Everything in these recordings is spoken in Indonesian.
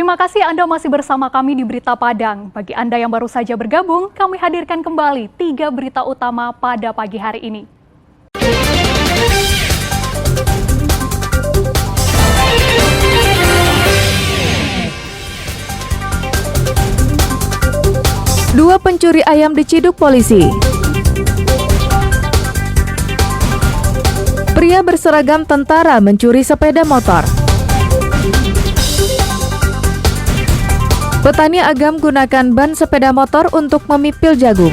Terima kasih Anda masih bersama kami di Berita Padang. Bagi Anda yang baru saja bergabung, kami hadirkan kembali 3 berita utama pada pagi hari ini. Dua pencuri ayam diciduk polisi. Pria berseragam tentara mencuri sepeda motor. Petani Agam gunakan ban sepeda motor untuk memipil jagung.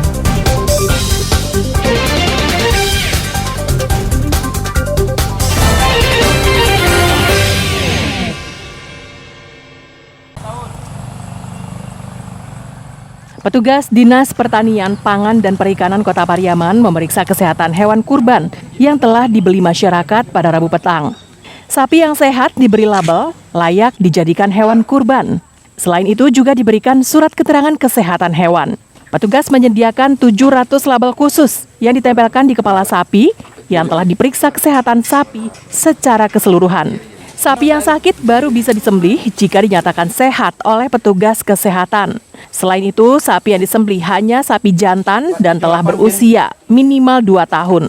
Petugas Dinas Pertanian, Pangan, dan Perikanan Kota Pariaman memeriksa kesehatan hewan kurban yang telah dibeli masyarakat pada Rabu petang. Sapi yang sehat diberi label layak dijadikan hewan kurban. Selain itu juga diberikan surat keterangan kesehatan hewan. Petugas menyediakan 700 label khusus yang ditempelkan di kepala sapi yang telah diperiksa kesehatan sapi secara keseluruhan. Sapi yang sakit baru bisa disembelih jika dinyatakan sehat oleh petugas kesehatan. Selain itu, sapi yang disembelih hanya sapi jantan dan telah berusia minimal 2 tahun.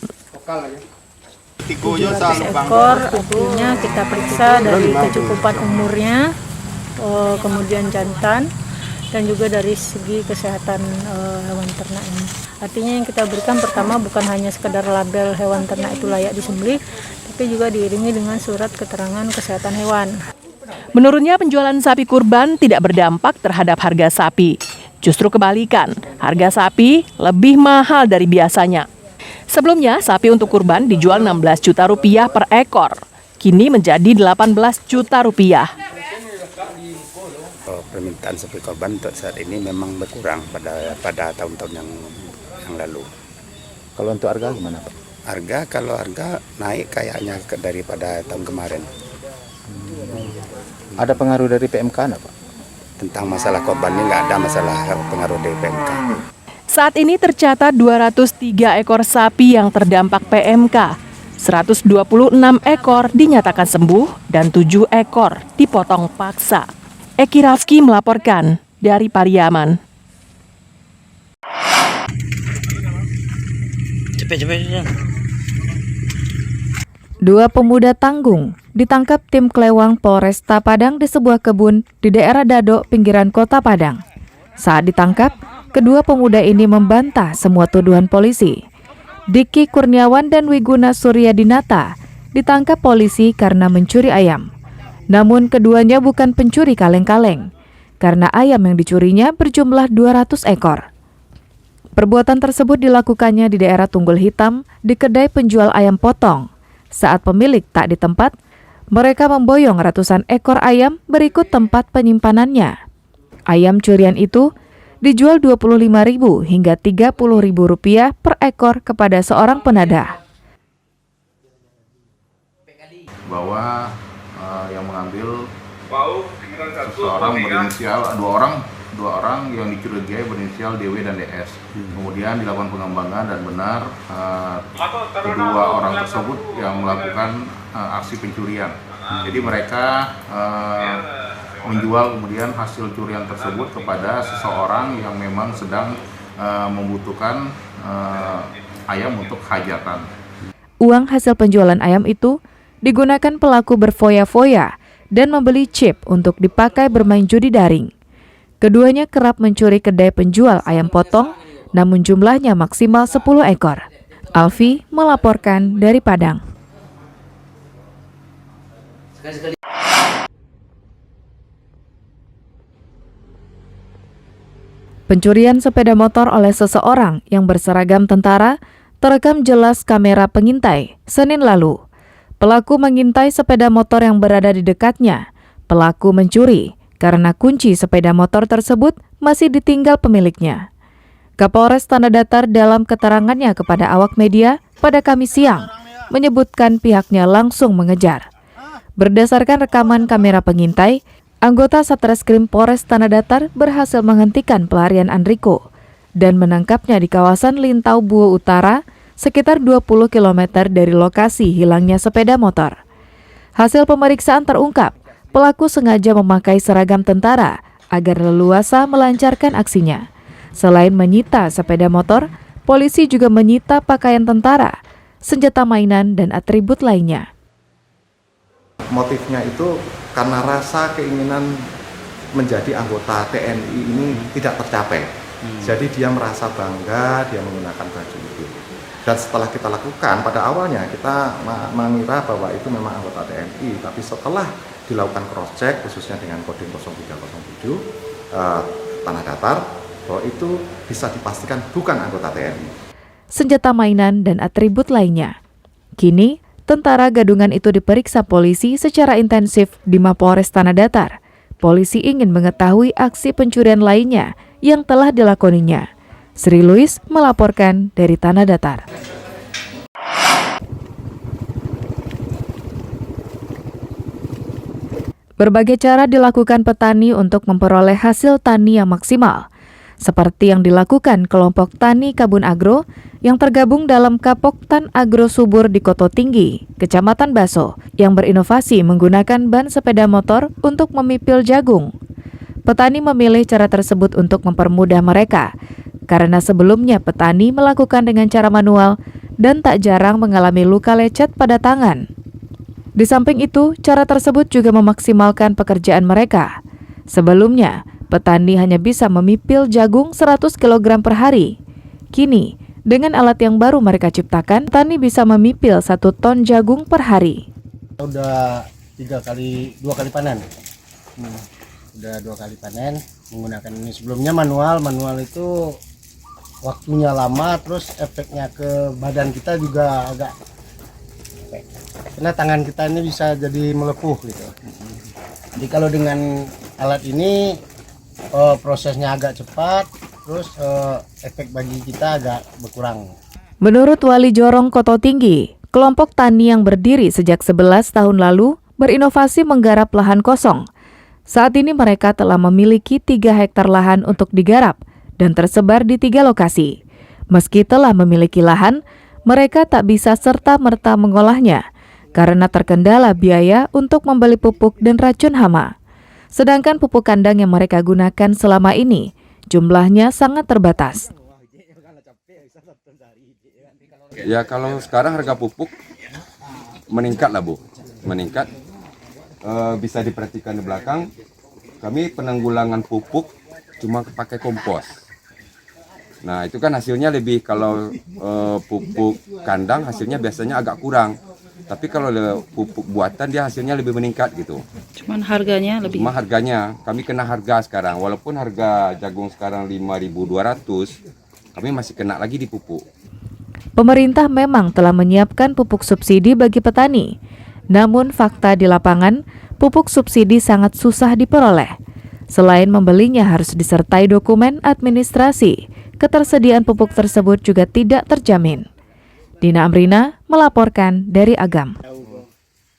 700 ekor, artinya kita periksa dari kecukupan umurnya, kemudian jantan, dan juga dari segi kesehatan hewan ternak ini. Artinya yang kita berikan pertama bukan hanya sekedar label hewan ternak itu layak disembelih, tapi juga diiringi dengan surat keterangan kesehatan hewan. Menurutnya penjualan sapi kurban tidak berdampak terhadap harga sapi. Justru kebalikan, harga sapi lebih mahal dari biasanya. Sebelumnya, sapi untuk kurban dijual 16 juta rupiah per ekor. Kini menjadi 18 juta rupiah. Permintaan sapi korban untuk saat ini memang berkurang pada tahun-tahun yang lalu. Kalau untuk harga gimana, Pak? Kalau harga naik kayaknya daripada tahun kemarin. Ada pengaruh dari PMK nggak, Pak? Tentang masalah korban ini nggak ada masalah pengaruh dari PMK. Saat ini tercatat 203 ekor sapi yang terdampak PMK. 126 ekor dinyatakan sembuh dan 7 ekor dipotong paksa. Eki Rafki melaporkan dari Pariaman. Dua pemuda tanggung ditangkap tim Klewang Polresta Padang di sebuah kebun di daerah Dadok, pinggiran Kota Padang. Saat ditangkap, kedua pemuda ini membantah semua tuduhan polisi. Diki Kurniawan dan Wiguna Suryadinata ditangkap polisi karena mencuri ayam. Namun keduanya bukan pencuri kaleng-kaleng, karena ayam yang dicurinya berjumlah 200 ekor. Perbuatan tersebut dilakukannya di daerah Tunggul Hitam di kedai penjual ayam potong. Saat pemilik tak di tempat, mereka memboyong ratusan ekor ayam berikut tempat penyimpanannya. Ayam curian itu dijual Rp25.000 hingga Rp30.000 per ekor kepada seorang penadah. Bahwa yang mengambil seorang berinisial dua orang yang dicurigai berinisial DW dan DS. Kemudian dilakukan pengembangan dan benar kedua orang tersebut yang melakukan aksi pencurian. Jadi mereka menjual kemudian hasil curian tersebut kepada seseorang yang memang sedang membutuhkan ayam untuk hajatan. Uang hasil penjualan ayam itu digunakan pelaku berfoya-foya dan membeli chip untuk dipakai bermain judi daring. Keduanya kerap mencuri kedai penjual ayam potong, namun jumlahnya maksimal 10 ekor. Alfi melaporkan dari Padang. Pencurian sepeda motor oleh seseorang yang berseragam tentara terekam jelas kamera pengintai Senin lalu. Pelaku mengintai sepeda motor yang berada di dekatnya. Pelaku mencuri karena kunci sepeda motor tersebut masih ditinggal pemiliknya. Kapolres Tanah Datar dalam keterangannya kepada awak media pada Kamis siang menyebutkan pihaknya langsung mengejar. Berdasarkan rekaman kamera pengintai, anggota Satreskrim Polres Tanah Datar berhasil menghentikan pelarian Andriko dan menangkapnya di kawasan Lintau Buo Utara, sekitar 20 km dari lokasi hilangnya sepeda motor. Hasil pemeriksaan terungkap, pelaku sengaja memakai seragam tentara agar leluasa melancarkan aksinya. Selain menyita sepeda motor, polisi juga menyita pakaian tentara, senjata mainan, dan atribut lainnya. Motifnya itu karena rasa keinginan menjadi anggota TNI ini tidak tercapai. Jadi dia merasa bangga, dia menggunakan baju itu. Dan setelah kita lakukan, pada awalnya kita mengira bahwa itu memang anggota TNI, tapi setelah dilakukan cross-check, khususnya dengan Kodim 0307 Tanah Datar, bahwa itu bisa dipastikan bukan anggota TNI. Senjata mainan dan atribut lainnya. Kini, tentara gadungan itu diperiksa polisi secara intensif di Mapolres Tanah Datar. Polisi ingin mengetahui aksi pencurian lainnya yang telah dilakoninya. Sri Louis melaporkan dari Tanah Datar. Berbagai cara dilakukan petani untuk memperoleh hasil tani yang maksimal, seperti yang dilakukan kelompok Tani Kabun Agro yang tergabung dalam Kapoktan Agro Subur di Koto Tinggi, Kecamatan Baso, yang berinovasi menggunakan ban sepeda motor untuk memipil jagung. Petani memilih cara tersebut untuk mempermudah mereka, karena sebelumnya petani melakukan dengan cara manual dan tak jarang mengalami luka lecet pada tangan. Di samping itu, cara tersebut juga memaksimalkan pekerjaan mereka. Sebelumnya, petani hanya bisa memipil jagung 100 kg per hari. Kini, dengan alat yang baru mereka ciptakan, petani bisa memipil 1 ton jagung per hari. Udah 2 kali panen. Udah 2 kali panen menggunakan ini. Sebelumnya manual itu waktunya lama, terus efeknya ke badan kita juga agak, karena tangan kita ini bisa jadi melepuh gitu. Jadi kalau dengan alat ini prosesnya agak cepat, terus efek bagi kita agak berkurang. Menurut Wali Jorong Koto Tinggi, kelompok tani yang berdiri sejak 11 tahun lalu berinovasi menggarap lahan kosong. Saat ini mereka telah memiliki 3 hektar lahan untuk digarap dan tersebar di 3 lokasi. Meski telah memiliki lahan, mereka tak bisa serta-merta mengolahnya karena terkendala biaya untuk membeli pupuk dan racun hama. Sedangkan pupuk kandang yang mereka gunakan selama ini jumlahnya sangat terbatas. Ya kalau sekarang harga pupuk meningkat lah Bu, meningkat. Bisa diperhatikan di belakang, kami penanggulangan pupuk cuma pakai kompos. Nah itu kan hasilnya lebih, kalau pupuk kandang hasilnya biasanya agak kurang. Tapi kalau pupuk buatan dia hasilnya lebih meningkat gitu. Cuman harganya lebih. Cuma harganya, kami kena harga sekarang. Walaupun harga jagung sekarang 5.200, kami masih kena lagi di pupuk. Pemerintah memang telah menyiapkan pupuk subsidi bagi petani. Namun fakta di lapangan, pupuk subsidi sangat susah diperoleh. Selain membelinya harus disertai dokumen administrasi, ketersediaan pupuk tersebut juga tidak terjamin. Dina Amrina melaporkan dari Agam.